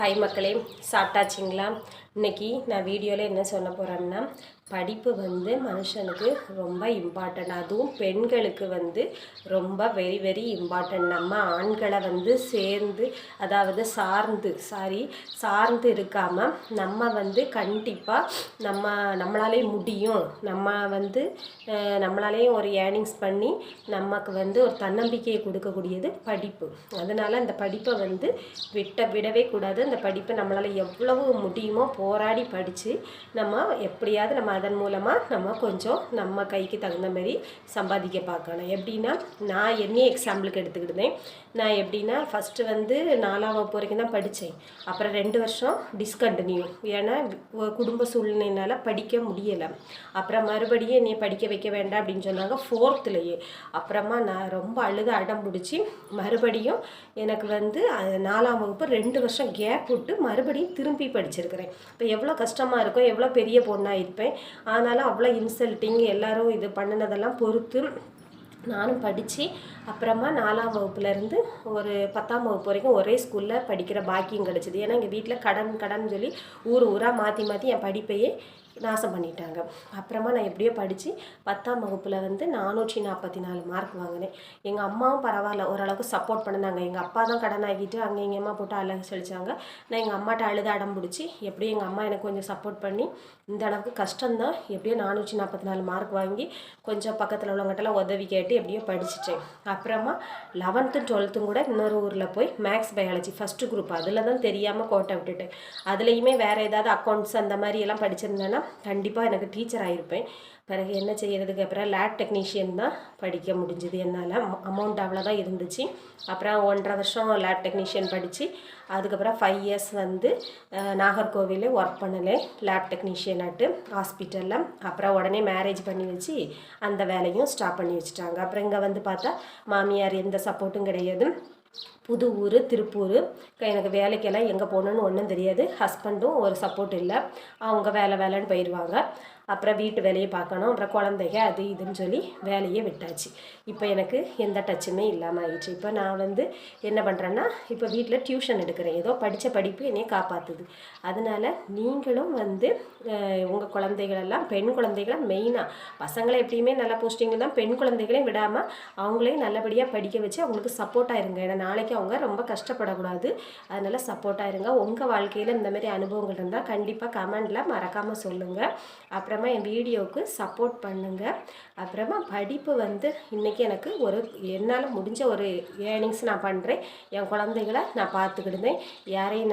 Hi மக்களே, சாப்பிட்டாச்சிங்களா? இன்றைக்கி நான் வீடியோவில் என்ன சொல்ல போகிறேன்னா, படிப்பு வந்து மனுஷனுக்கு ரொம்ப இம்பார்ட்டன்ட். அதுவும் பெண்களுக்கு வந்து ரொம்ப வெரி வெரி இம்பார்ட்டன்ட். நம்ம ஆண்களை வந்து சார்ந்து இருக்காமல் நம்ம வந்து கண்டிப்பாக நம்மளாலே முடியும், நம்ம வந்து நம்மளாலேயும் ஒரு ஏர்னிங்ஸ் பண்ணி நமக்கு வந்து ஒரு தன்னம்பிக்கையை கொடுக்கக்கூடியது படிப்பு. அதனால் அந்த படிப்பை வந்து விடவே கூடாது. அந்த படிப்பை நம்மளால் எவ்வளவு முடியுமோ போராடி படித்து நம்ம எப்படியாவது நம்ம அதன் மூலமாக நம்ம கொஞ்சம் நம்ம கைக்கு தகுந்த மாதிரி சம்பாதிக்க பார்க்கணும். எப்படின்னா, நான் என்னையே எக்ஸாம்பிளுக்கு எடுத்துக்கிட்டேன். நான் எப்படின்னா, ஃபஸ்ட்டு வந்து 4ஆம் வகுப்பு வரைக்கும் தான் படித்தேன். அப்புறம் 2 வருஷம் டிஸ்கண்டினியூ. ஏன்னா குடும்ப சூழ்நிலையினால் படிக்க முடியலை. அப்புறம் மறுபடியும் என்னை படிக்க வைக்க வேண்டாம் அப்படின்னு சொன்னாங்க 4th அப்புறமா நான் ரொம்ப அடம் பிடிச்சி மறுபடியும் எனக்கு வந்து 4ஆம் வகுப்பு 2 வருஷம் கேப் விட்டு மறுபடியும் திரும்பி படிச்சிருக்கிறேன். இப்போ எவ்வளோ கஷ்டமாக இருக்கும், எவ்வளோ பெரிய பொண்ணாக இருப்பேன். ஆனாலும் அவ்வளோ இன்சல்ட்டிங் எல்லாரும் இது பண்ணினதெல்லாம் பொறுத்து நானும் படித்து அப்புறமா 4ஆம் வகுப்புலேருந்து ஒரு 10ஆம் வகுப்பு வரைக்கும் ஒரே ஸ்கூலில் படிக்கிற பாக்கியம் கிடச்சிது. ஏன்னா எங்கள் வீட்டில் கடன் சொல்லி ஊராக மாற்றி என் படிப்பையே நாசம் பண்ணிட்டாங்க. அப்புறமா நான் எப்படியோ படித்து 10ஆம் வகுப்பில் வந்து 444 மார்க் வாங்கினேன். எங்கள் அம்மாவும் பரவாயில்ல, ஓரளவுக்கு சப்போர்ட் பண்ணினாங்க. எங்கள் அப்பா தான் கடன் ஆகிட்டு அங்கே எங்கேம்மா போட்டு அழகு செழிச்சாங்க. நான் எங்கள் அம்மாட்ட அடம் பிடிச்சி எப்படியும் எங்கள் அம்மா எனக்கு கொஞ்சம் சப்போர்ட் பண்ணி இந்த அளவுக்கு கஷ்டம்தான் எப்படியோ 444 மார்க் வாங்கி கொஞ்சம் பக்கத்தில் உள்ளவங்ககிட்டலாம் உதவி கேட்டு எப்படியோ படிச்சுட்டேன். அப்புறமா 11th 12th கூட இன்னொரு ஊரில் போய் மேக்ஸ் பயாலஜி ஃபஸ்ட்டு குரூப் அதில் தான் தெரியாமல் கோட்டை விட்டுட்டேன். அதுலேயுமே வேறு ஏதாவது அக்கௌண்ட்ஸ் அந்த மாதிரி எல்லாம் படிச்சிருந்தேன்னா கண்டிப்பாக எனக்கு டீச்சர் ஆகிருப்பேன். பிறகு என்ன செய்கிறதுக்கு அப்புறம் லேப் டெக்னீஷியன் தான் படிக்க முடிஞ்சுது. என்னால் அமௌண்ட் அவ்வளோதான் இருந்துச்சு. அப்புறம் 1.5 வருஷம் லேப் டெக்னீஷியன் படித்து அதுக்கப்புறம் 5 இயர்ஸ் வந்து நாகர்கோவிலில் ஒர்க் பண்ணலேன் லேப் டெக்னீஷியனாட்டு ஹாஸ்பிட்டலில். அப்புறம் உடனே மேரேஜ் பண்ணி வச்சு அந்த வேலையும் ஸ்டாப் பண்ணி வச்சுட்டாங்க. அப்புறம் இங்கே வந்து பார்த்தா மாமியார் எந்த சப்போர்ட்டும் கிடையாது. புது ஊர் திருப்பூர். எனக்கு வேலைக்கெல்லாம் எங்கே போகணுன்னு ஒன்றும் தெரியாது. ஹஸ்பண்டும் ஒரு சப்போர்ட் இல்லை. அவங்க வேலைன்னு போயிடுவாங்க. அப்புறம் வீட்டு வேலையை பார்க்கணும். அப்புறம் குழந்தைங்க அது இதுன்னு சொல்லி வேலையை விட்டாச்சு. இப்போ எனக்கு எந்த டச்சுமே இல்லாமல் ஆயிடுச்சு. இப்போ நான் வந்து என்ன பண்ணுறேன்னா, இப்போ வீட்டில் டியூஷன் எடுக்கிறேன். ஏதோ படித்த படிப்பு என்னையை காப்பாற்றுது. அதனால் நீங்களும் வந்து உங்கள் குழந்தைகளெல்லாம் பெண் குழந்தைகளை மெயினாக, பசங்களை எப்படியுமே நல்ல போஸ்டிங்கில் தான், பெண் குழந்தைகளையும் விடாமல் அவங்களையும் நல்லபடியாக படிக்க வச்சு அவங்களுக்கு சப்போர்ட்டாக இருங்க. ஏன்னா நாளைக்கு அவங்க ரொம்ப கஷ்டப்படக்கூடாது. அதனால் சப்போர்ட்டாக இருங்க. உங்கள் வாழ்க்கையில் இந்த மாதிரி அனுபவங்கள் இருந்தால் கண்டிப்பாக கமெண்டில் மறக்காமல் சொல்லுங்கள். அப்புறமா என் வீடியோவுக்கு சப்போர்ட் பண்ணுங்கள். அப்புறமா படிப்பு வந்து இன்றைக்கி எனக்கு என்னால் முடிஞ்ச ஒரு ஏர்னிங்ஸ் நான் பண்ணுறேன். என் குழந்தைகளை நான் பார்த்துக்கிடுதேன். யாரையும்